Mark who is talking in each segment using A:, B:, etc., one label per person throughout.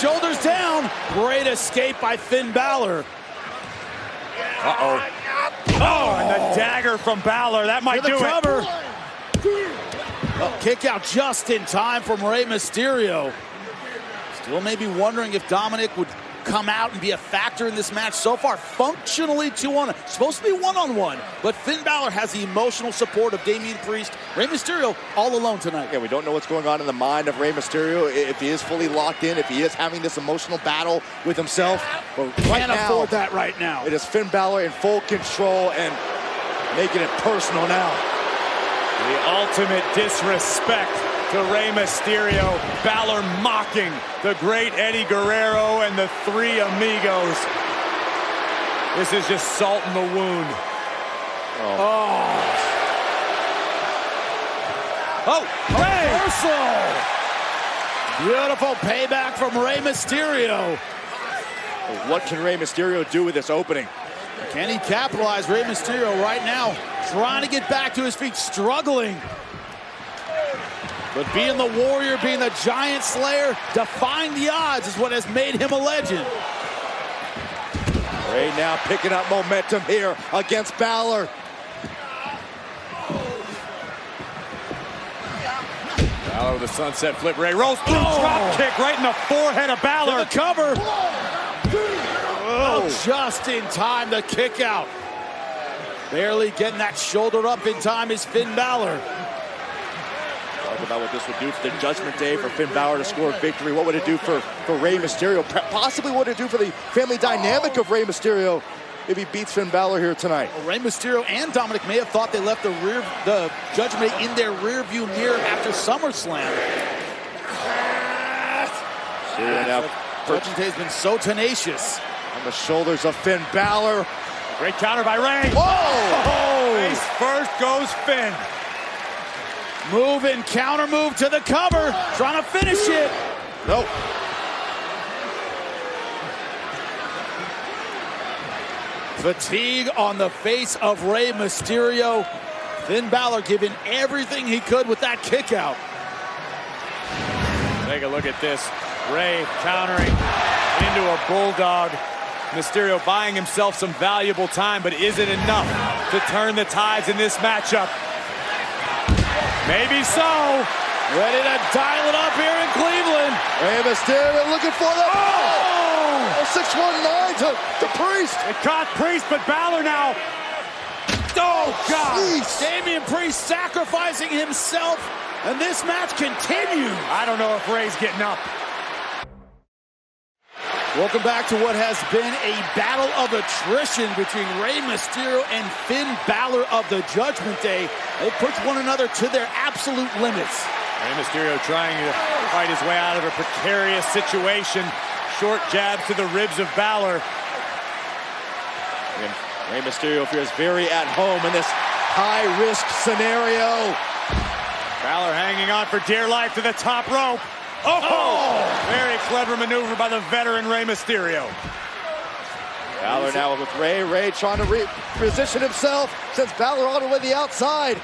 A: shoulders down. Great escape by Finn Balor.
B: Uh-oh. Oh, and the dagger from Balor. That might do
A: cover.
B: it.
A: Kick out just in time from Rey Mysterio. Still maybe wondering if Dominic would come out and be a factor in this match. So far, functionally 2-on-1. Supposed to be 1-on-1, but Finn Balor has the emotional support of Damian Priest. Rey Mysterio all alone tonight.
C: Yeah, we don't know what's going on in the mind of Rey Mysterio, if he is fully locked in, if he is having this emotional battle with himself. But
A: Can't afford that right now.
C: It is Finn Balor in full control and making it personal now.
B: The ultimate disrespect to Rey Mysterio. Balor mocking the great Eddie Guerrero and the Three Amigos. This is just salt in the wound.
A: Reversal! Beautiful payback from Rey Mysterio.
C: What can Rey Mysterio do with this opening?
A: Can he capitalize? Rey Mysterio right now trying to get back to his feet, struggling. But being the warrior, being the giant slayer, defying the odds is what has made him a legend.
C: Rey now picking up momentum here against Balor.
B: Balor with the sunset flip. Rey rolls through, drop kick right in the forehead of Balor.
A: To the cover. Oh, just in time, the kick out. Barely getting that shoulder up in time is Finn Balor.
C: Talk about what this would do for the Judgment Day, for Finn Balor to score victory. What would it do for Rey Mysterio? Possibly what would it do for the family dynamic of Rey Mysterio if he beats Finn Balor here tonight?
A: Well, Rey Mysterio and Dominic may have thought they left the Judgment Day in their rearview mirror after SummerSlam. Judgment Day has been so tenacious.
C: On the shoulders of Finn Balor.
B: Great counter by Rey.
C: Whoa!
B: Face first goes Finn.
A: Move and counter move to the cover. Trying to finish it.
C: Nope.
A: Fatigue on the face of Rey Mysterio. Finn Balor giving everything he could with that kick out.
B: Take a look at this. Rey countering into a bulldog. Mysterio buying himself some valuable time, but is it enough to turn the tides in this matchup? Maybe so.
A: Ready to dial it up here in Cleveland.
C: Rey Mysterio looking for the 619 to Priest.
B: It caught Priest, but Balor now. Oh, God.
C: Jeez.
A: Damian Priest sacrificing himself, and this match continues.
B: I don't know if Rey's getting up.
A: Welcome back to what has been a battle of attrition between Rey Mysterio and Finn Balor of the Judgment Day. They push one another to their absolute limits.
B: Rey Mysterio trying to fight his way out of a precarious situation. Short jab to the ribs of Balor.
C: And Rey Mysterio feels very at home in this high-risk scenario.
B: Balor hanging on for dear life to the top rope. Oh! Very clever maneuver by the veteran Rey Mysterio.
C: Balor now with Rey. Rey trying to reposition himself. Sends Balor all the way to the outside.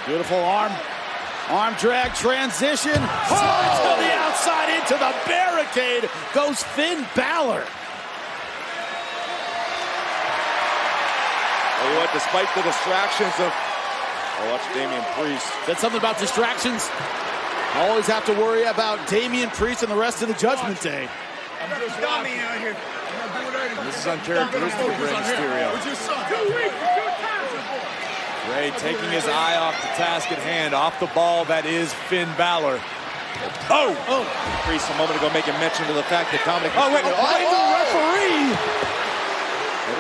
A: Beautiful arm drag transition. Slides to the outside into the barricade. Goes Finn Balor.
C: Tell you what, despite the distractions of... watch Damian Priest.
A: Said something about distractions. Always have to worry about Damian Priest and the rest of the Judgment Day.
B: This is uncharacteristic of Rey Mysterio. Rey taking his eye off the task at hand, off the ball that is Finn Balor.
C: Priest a moment ago making mention to the fact that Dominic...
A: referee!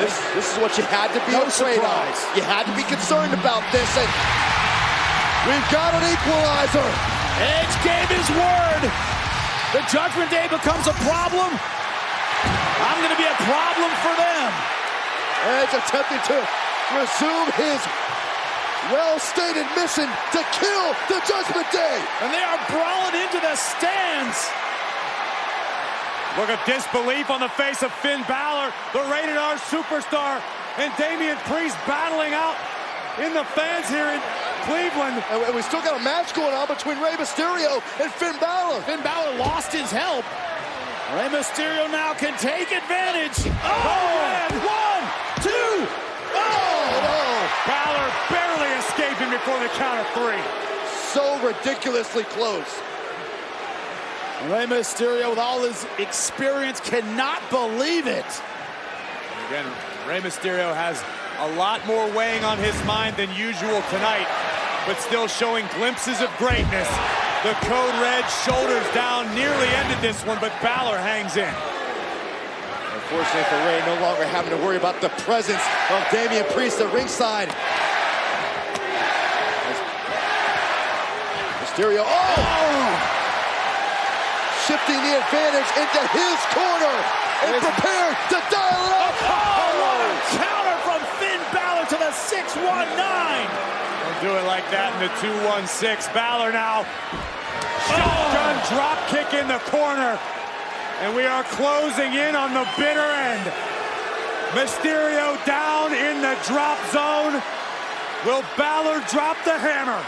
C: This is what you had to be afraid of. You had to be concerned about this, and we've got an equalizer.
A: Edge gave his word. The Judgment Day becomes a problem. I'm going to be a problem for them.
C: Edge attempting to resume his well-stated mission to kill the Judgment Day.
A: And they are brawling into the stands.
B: Look at disbelief on the face of Finn Balor, the Rated R superstar, and Damian Priest battling out in the fans here in Cleveland.
C: And we still got a match going on between Rey Mysterio and Finn Balor.
A: Finn Balor lost his help. Rey Mysterio now can take advantage. Oh, and 1, 2. Oh,
B: Balor barely escaping before the count of 3.
C: so ridiculously close.
A: Rey Mysterio, with all his experience, cannot believe it.
B: Again, Rey Mysterio has a lot more weighing on his mind than usual tonight, but still showing glimpses of greatness. The Code Red shoulders down nearly ended this one, but Balor hangs in.
C: Unfortunately for Rey, no longer having to worry about the presence of Damian Priest at ringside. Mysterio, shifting the advantage into his corner and prepared to dial it up.
A: What a counter from Finn Balor to the 619.
B: Don't do it like that in the 216. Balor now. Shotgun drop kick in the corner. And we are closing in on the bitter end. Mysterio down in the drop zone. Will Balor drop the hammer?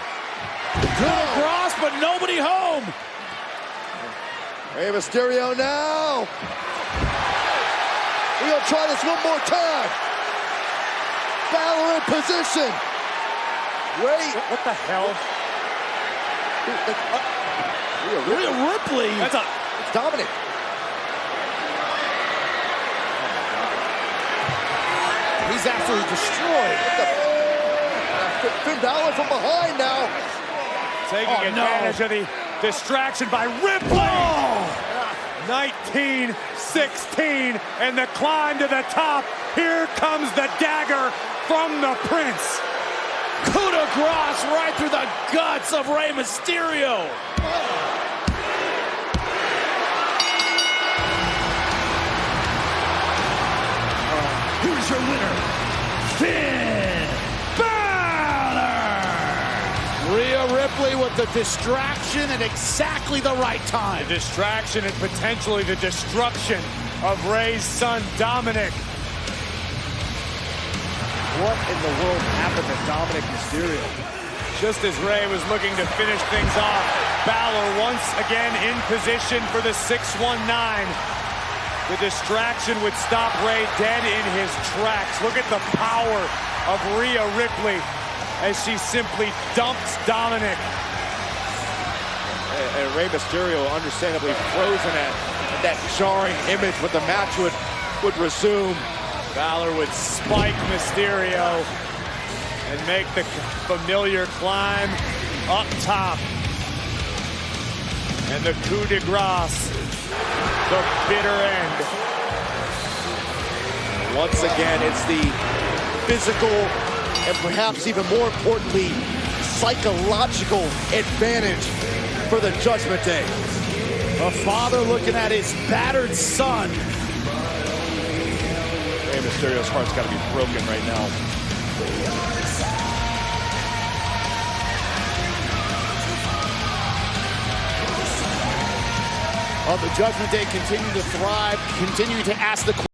A: Good cross, but nobody home.
C: Rey Mysterio now. We're gonna try this one more time. Balor in position. Wait.
B: What the hell?
A: Rhea Ripley.
C: It's Dominic.
A: He's absolutely destroyed.
C: Finn Balor from behind now.
B: Taking advantage of the distraction by Ripley. 19-16, and the climb to the top. Here comes the dagger from the Prince.
A: Coup de grace right through the guts of Rey Mysterio. Here's your winner, Finn Balor. Rhea Ripley with the distraction at exactly the right time.
B: The distraction and potentially the destruction of Rey's son, Dominic.
C: What in the world happened to Dominic Mysterio?
B: Just as Rey was looking to finish things off, Balor once again in position for the 619. The distraction would stop Rey dead in his tracks. Look at the power of Rhea Ripley as she simply dumps Dominic.
C: And Rey Mysterio understandably frozen at that jarring image, but the match would resume.
B: Balor would spike Mysterio and make the familiar climb up top. And the coup de grace, the bitter end.
C: Once again, it's the physical and perhaps even more importantly, psychological advantage for the Judgment Day.
A: A father looking at his battered son.
C: Rey Mysterio's heart's got to be broken right now.
A: The Judgment Day continue to thrive, continuing to ask the